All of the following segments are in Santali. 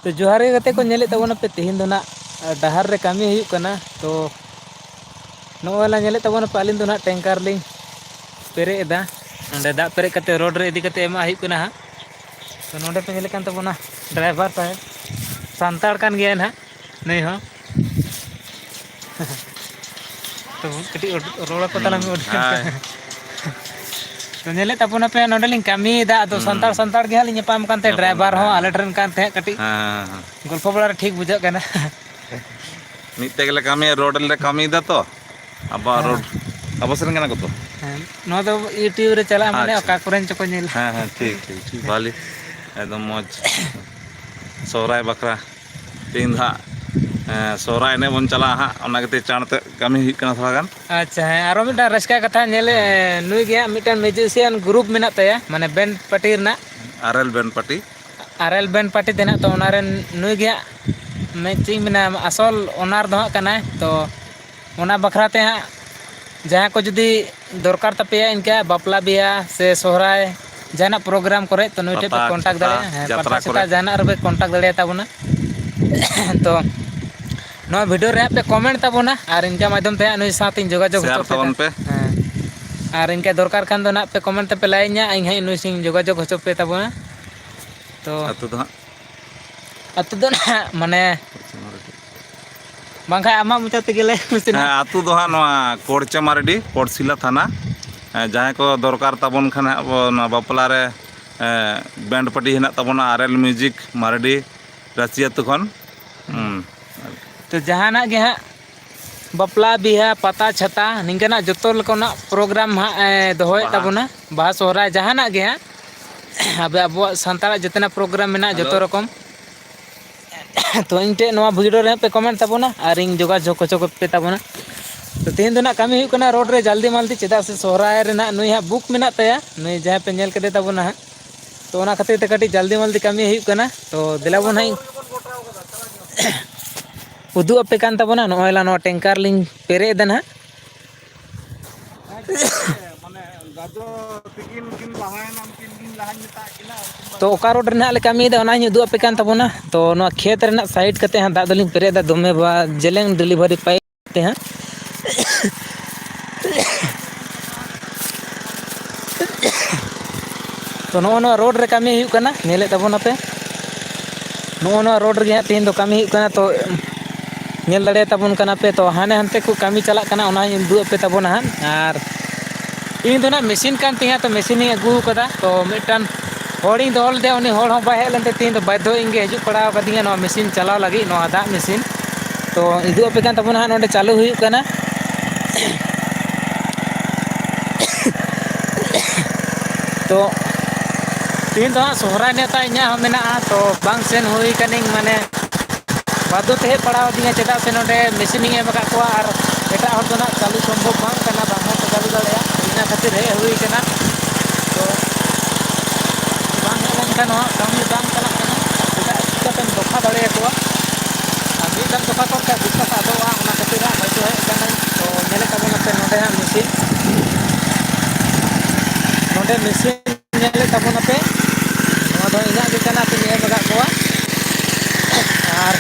तो जोहार गे गते को नेले तबोना पे तेहिन दो ना डहार रे कामी हुयुग कना तो नोला नेले तबोना पे अलिन दो ना टैंकर लिंग पेरे एदा नोंडे दा पेरे कते रोड रे इदी कते एमा हुयुग कना हा तो नोंडे पे नेले कान तबोना ड्राइवर साहेब सांताड़ कान गया ना नहीं हो तो कटी रोड को तला में हाय तो नेले तबोना पे नोंडेलिंग कामी दा तो सांताड़ सांताड़ गे हालिंग पाम कानते ड्राइवर हो आले ट्रेन कानते कटी गल्प बड़ा ठीक बुझा कना मिट्टे गले कमी रोड ले कमी दा तो अब रोड अब सेन कना को तो नो तो यूट्यूब रे चला माने ओका कोरेन चको नेल हाँ हाँ ठीक ठीक ठीक भाली एकदम मौज सोहराय बकरा तीन धा सोहराय ने बन चला हाँ ओना कते चाणते कमी हुई कना थोड़ा गान अच्छा है आरो मिटा रस्का कथा नेले नुई गया मिटन म्यूजिशियन ग्रुप मेना तया माने बैंड पार्टी रना आरएल बैंड पार्टी देना तो ओनारे नुई गया मैं चिंग मेना असल ओनार दो कना तो ओना बखराते हाँ जहाँ को जुदी दरकार तपिया इनका बापला बिया से सोहराय जाना प्रोग्राम करे तो नुई पे कांटेक्ट दाड़े पता छता जाना रे कांटेक्ट दाड़े ताबोना तो नो वीडियो रे पे कमेंट ताबोना और इनका माध्यम ते नुई साथ इन जोगाजोग होचो पे और इनका दरकार खान दो ना पे कमेंट पे लाइना इन है नुई सिंग जोगाजोग होचो पे ताबोना तो अतु दो ना माने बांखा आमा मुचा तेगेले अतु दो हाँ नवा कोड़चा मारडी कोड़सिला थाना जहाँ को दरकार ताबन खान बापला रे बैंड पार्टी हेना ताबोना आरएल म्यूजिक मारडी रासिया तुखन तो जहाना गे हाँ बापला बिहा पता छता निंकना जतो लकना प्रोग्राम हाँ दोहोय ताबोना बाहा सोहराय जहाना गे हाँ अब अब सांतारा जितना प्रोग्राम मेना जतो रकम तो इनटे नवा वीडियो रे पे कमेंट ताबोना और इन जोगाजोग होचो पे ताबोना तो तेहन दो ना कामी हुयुग कना रोड रे जल्दी मालदी चेदा से सोहराय रेना नुई हा बुक मेना तया नुई जहाँ पे नेल कदे ताबोना हा तो ओना खातिर ते कटी जल्दी मालदी कामी हुयुग कना तो दिलाबोन हाई उदू अपे कान ताबोना नोयला नो टैंकर लिंग पेरे एदन हा तो ओका रोड रे ले कामी दा ओना उदू अपे कान ताबोना तो नो खेत रे साइड कते हा दा दलिंग पेरे दा दोमे बा जेलेंग डिलीवरी पाई ते हा तो नो रोड रे कामी हुयुग कना नेले ताबोना पे नो रोड रे तेहन दो कामी हुयुग कना तो नेल दाड़े ताबोन कना पे तो हाने हनते को कामी चला कना ओना उदू पे ताबोना और इन दो ना मशीन कान तिया तो मशीन ही अगू कदा तो मिटन होड़ी दोल दे उनी होड़ हो बाहे लेंते तीन तो बाध्य इंगे हजू पड़ा कदिया नो मशीन चलाव लगी नो दा मशीन तो इदू पे कान ताबोना नोडे चालू हुयुग कना तो तीन तो हाँ सोहराय नेता इना मेना तो बांग सेन हुई कनिंग माने बादो ते पड़ा दिया चेदा से नोडे मशीन एम का को और एटा हर दो ना चालू संभव बांग कना बांग तो चालू दाड़े इना खातिर हे हुई कना तो बांग लन का नो कामी बांग चला कना एटा चिकातन दोखा दाड़े को आमी दम दोखा को का दिक्कत आदोआ ओना खातिर बाइतो हे कना तो नेले ताबोना पे नोडे हा मशीन नोडे मशीन नेले ताबोना पे नो दो इना के कना ते एम का को और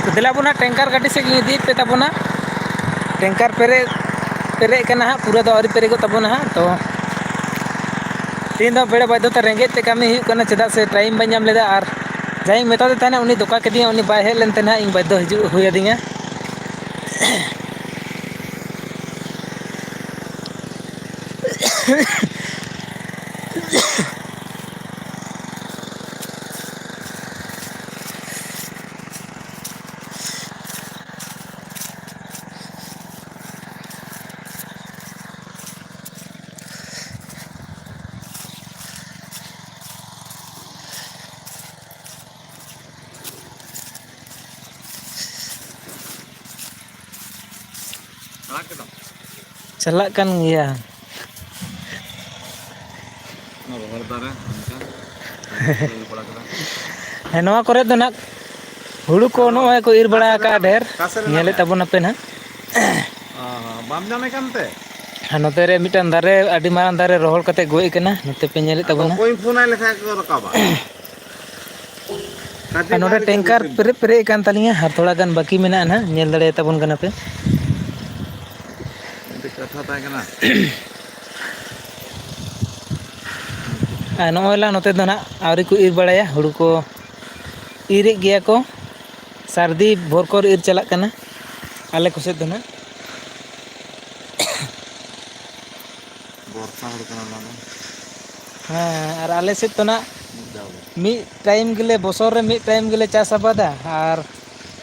तो दिलाबोना टैंकर गाड़ी से इदी पे तबोना टैंकर पेरे कना हाँ पूरा दो आरी पेरेगो तबोना हाँ तो तीन दो बेड़े बाध्यता रेंगे ते कमी हुई कना चेदा से टाइम बाई नाम लेदा और जाई मेता दे ताना उनी दोका केदिया उनी बाय हेज लेनते ना इन बाध्य हिजू हुई आदिया चला kan gया नवा करे दो ना हुड़ू को नोए को इर बड़ा का ढेर नेले तबन पे ना बाम जाने कानते नोते रे मिटन दारे अडी मारान दारे रोहल कते गोई कना नोते पे नेले तबना कोई फोन आइले खा को रकाबा नोटे टैंकर पेरे पेरे कान तलिया हर थोड़ा गान बाकी मेना ना नेल दड़े तबन कना पे कथा ता कना नोला नोते दो ना आवरी को इर बड़ाया हुड़ू को इर गया को सर्दी भोर को इर चला कना आले कुसे दो ना बर्षा हुड़ कना ना हाँ और आले से तो ना मी टाइम गले बसर रे मी टाइम गले चास आबादा और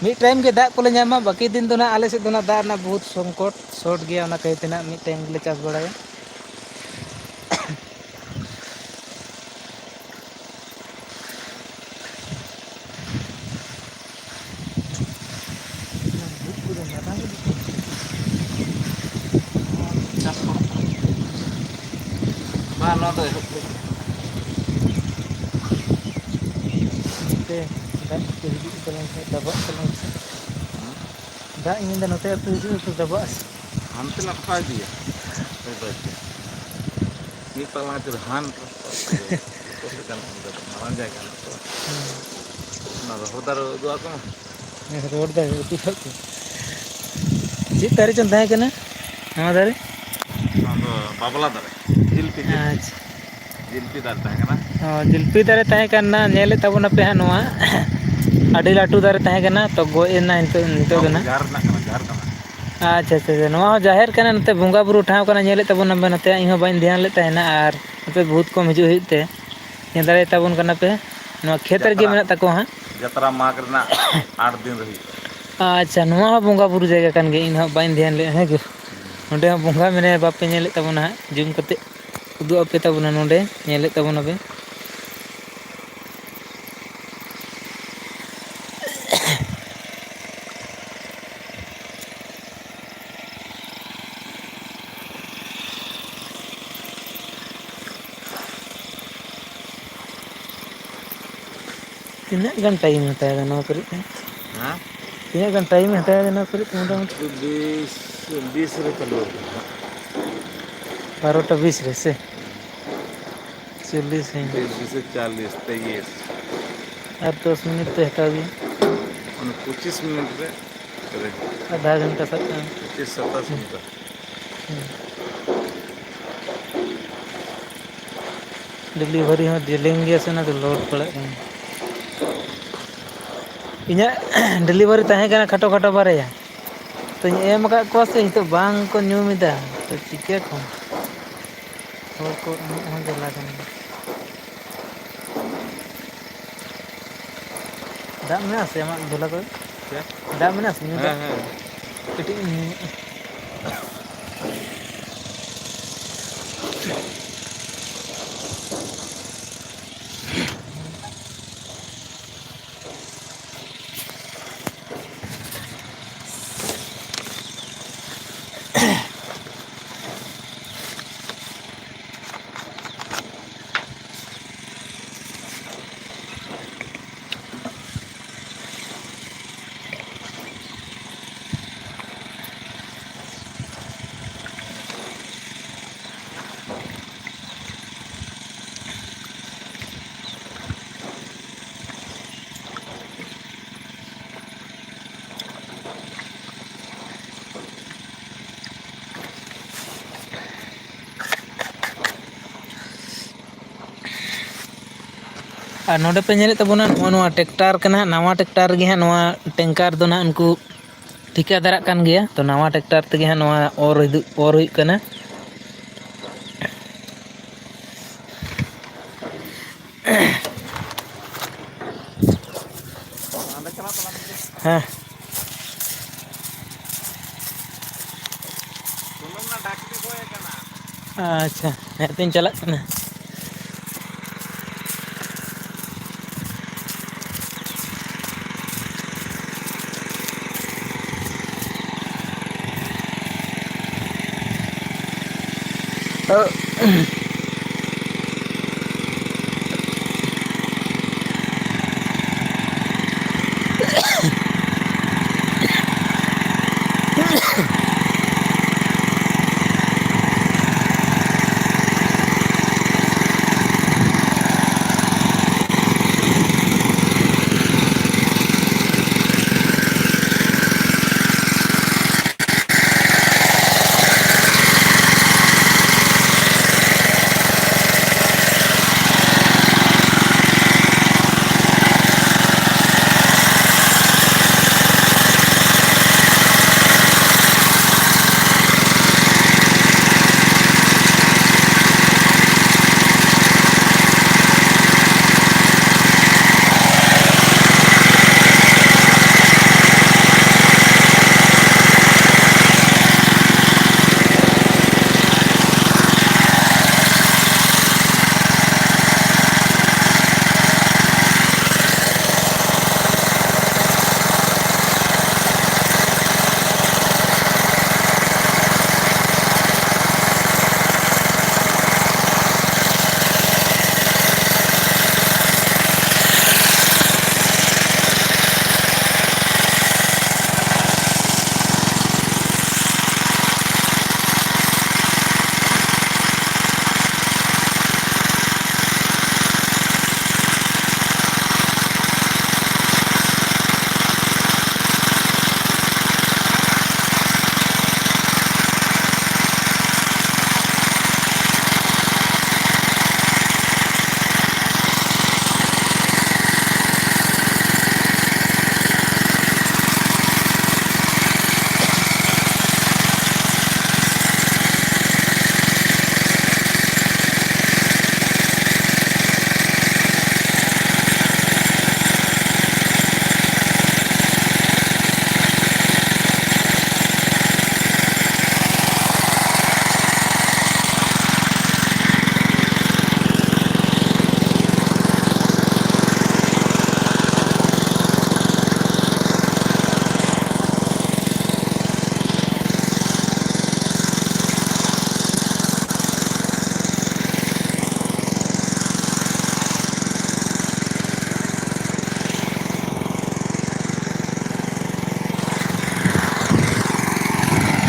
मी टाइम के दाग को नामा बाकी दिन तो ना आले से तो ना दाग ना बहुत संकट शॉर्ट गया ना कहते ना मी टाइम गले चास बड़ाया दा इन नोते तो दबा हमते ना खा दिया ये पला तो हान तो से kan मारन जाए kan तो ना रोदार दुआ को रोड दा उती खा जी तारे चंदा है कना हां दारे बाबला दारे जिलपी अच्छा जिलपी दार ता कना हां जिलपी दारे ताहे कना नेले तबना पे नोआ अडी लाटू दारे ताहे कना तो गोए ना नितो दना जार कना अच्छा अच्छा नोआ जाहिर कना नते बंगा बुरु ठाव कना नेले तबना बे नते इहो बाइन ध्यान ले ताहेना और नते बहुत कम हिजु हिते ने दारे तबन कना पे नोआ खेतर गे मेना तको हां जतरा माग रना 8 दिन रही अच्छा नोआ बंगा बुरु जगह कन गे इनहो बाइन ध्यान ले हे गो नोडे बंगा मेने बापे नेले तबना जुम कते उदु आपे तबना नोडे नेले तबना बे तीना गन टाइम होता है ना पर हां तीना गन टाइम होता है ना पर मोटा 20 रे चलो 12:20 रे से 40 है 20 से 40 23 अब 10 मिनट तो हटा दी 25 मिनट रे आधा घंटा तक 25-27 मिनट डिलीवरी हो दिलेंगे से ना तो लोड पड़ा इन्हें डिलीवरी तहे कना खटो खटो बारे तो एम का को से तो बांग को न्यूमिदा तो चिके को और को हम जला कना दा में से मा झोला को क्या दा में से न्यू दा हां किटी ᱟᱨ ᱱᱚᱰᱮ ᱯᱮ ᱧᱮᱞᱮᱫ ᱛᱟᱵᱚᱱᱟ ᱱᱚᱣᱟ ᱴᱮᱠᱴᱟᱨ ᱠᱟᱱᱟ, ᱱᱟᱣᱟ ᱴᱮᱠᱴᱟᱨ ᱨᱮᱜᱮ ᱦᱟᱸᱜ ᱱᱚᱣᱟ ᱴᱮᱝᱠᱟᱨ ᱫᱚ ᱱᱟᱦᱟᱜ ᱩᱱᱠᱩ ᱴᱷᱤᱠᱟᱹᱫᱟᱨᱟᱜ ᱠᱟᱱ ᱜᱮᱭᱟ᱾ ᱛᱚ ᱱᱟᱣᱟ ᱴᱮᱠᱴᱟᱨ ᱛᱮᱜᱮ ᱦᱟᱸᱜ ᱱᱚᱣᱟ ᱚᱨ ᱦᱩᱭᱩᱜ ᱠᱟᱱᱟ᱾ ᱦᱮᱸ ᱟᱪᱪᱷᱟ ᱦᱮᱸᱛᱚᱧ ᱪᱟᱞᱟᱜ ᱠᱟᱱᱟ᱾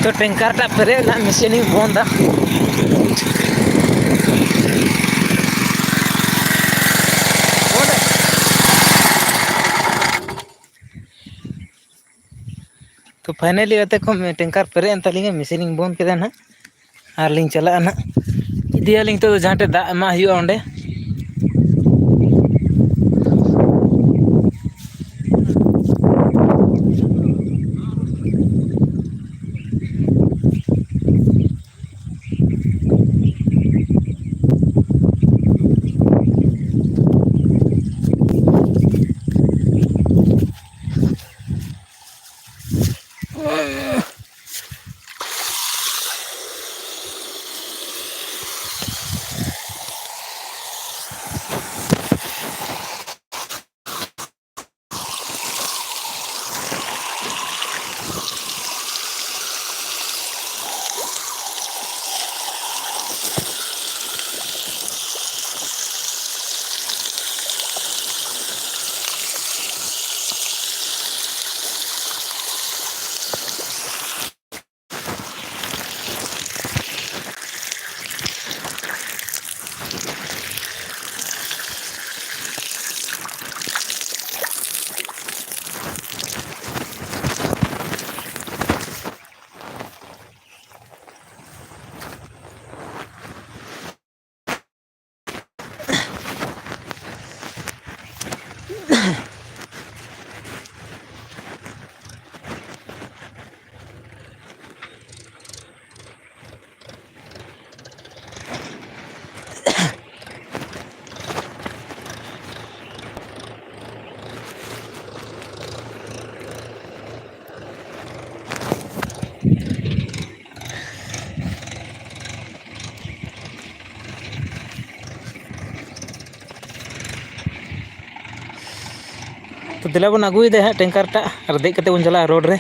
तो टैंकर टा पेरे ना मशीन बंदा तो फाइनली अते को टैंकर पेरे एन तालिंग मशीन बंद केदा ना आर लिंग चला ना इदियालिंग तो जहाँ टे दा एमा हुआ ओंडे तो दिला बन अगुदे हाँ टैंकर टा और देख कते बन चला रोड रे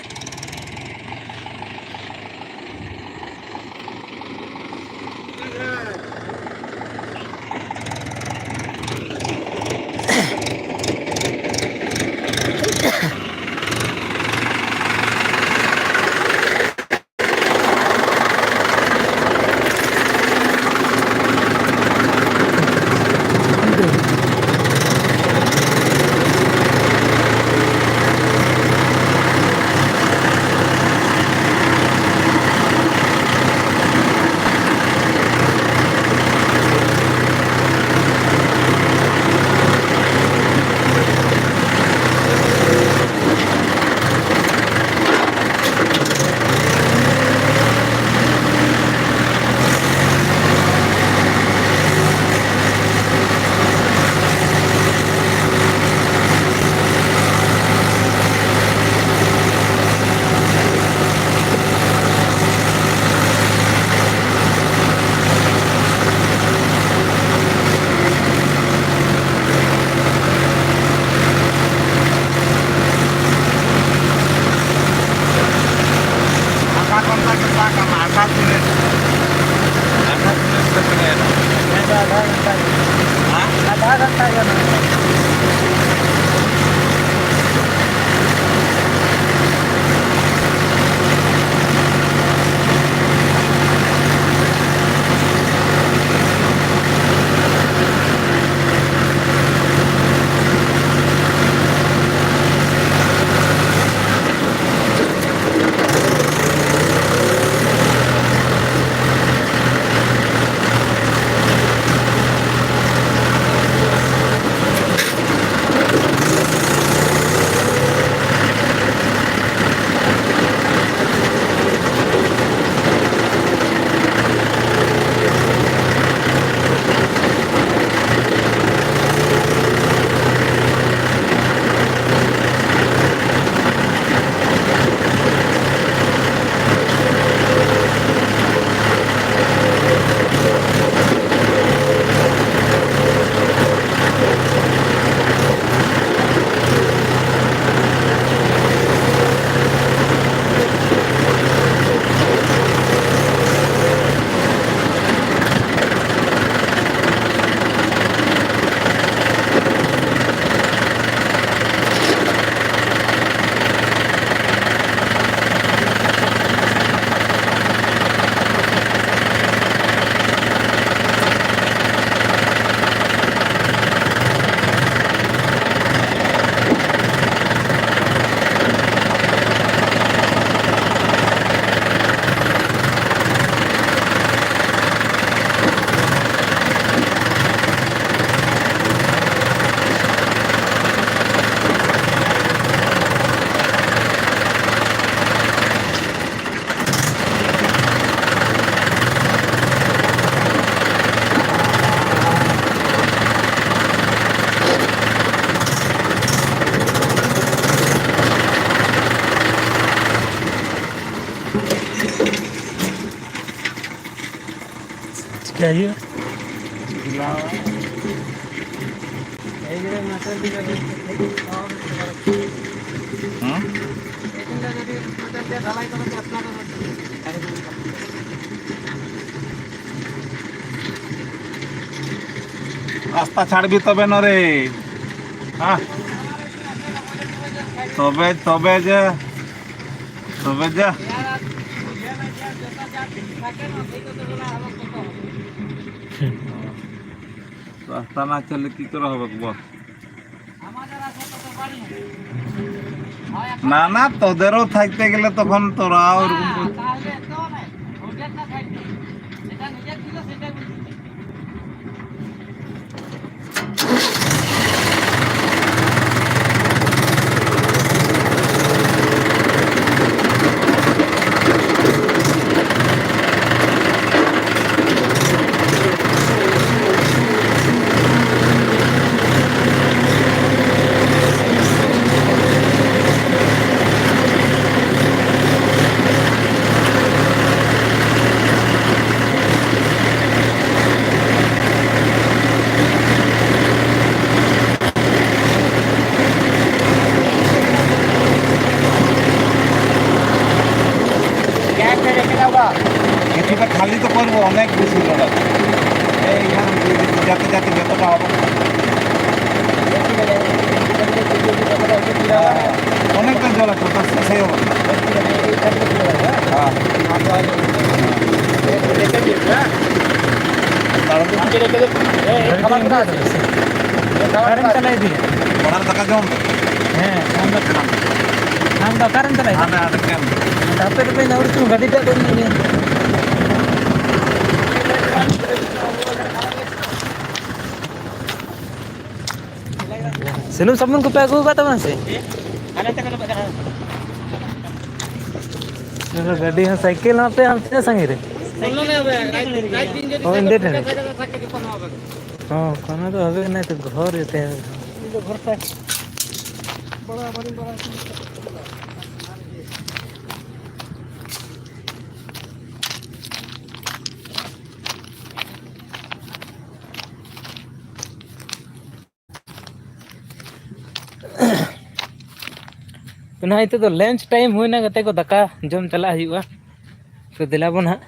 आधा घंटा चाहिए रास्ता छाड़ भी तबे न रे हाँ तबे तबे जे तबे जे रास्ता ना चले की तो रहबक बस না না তোদেরও থাকতে গেলে তখন তোরা ওরকম করবো অনেক বেশি লোক আছে এইখানে যাতে যাতে যতটা হবে অনেকটা জল আছে ওটা শেষে হবে ওনার টাকা জম হ্যাঁ हम तो कारण चला আনে আনে কেন डॉक्टर रुपये और तू गाड़ी पे कोई नहीं सुनो सबन को पैक होगा तब से चलो गाड़ी है साइकिल वहाँ पे हम से संगे रे ओ इंदे थे हाँ खाना तो अभी नहीं तो घर रहते हैं घर पे बड़ा बड़ा तो ना इतना तो लंच टाइम हुई ना गते को दका जम चला हुआ तो दिलाबन हाँ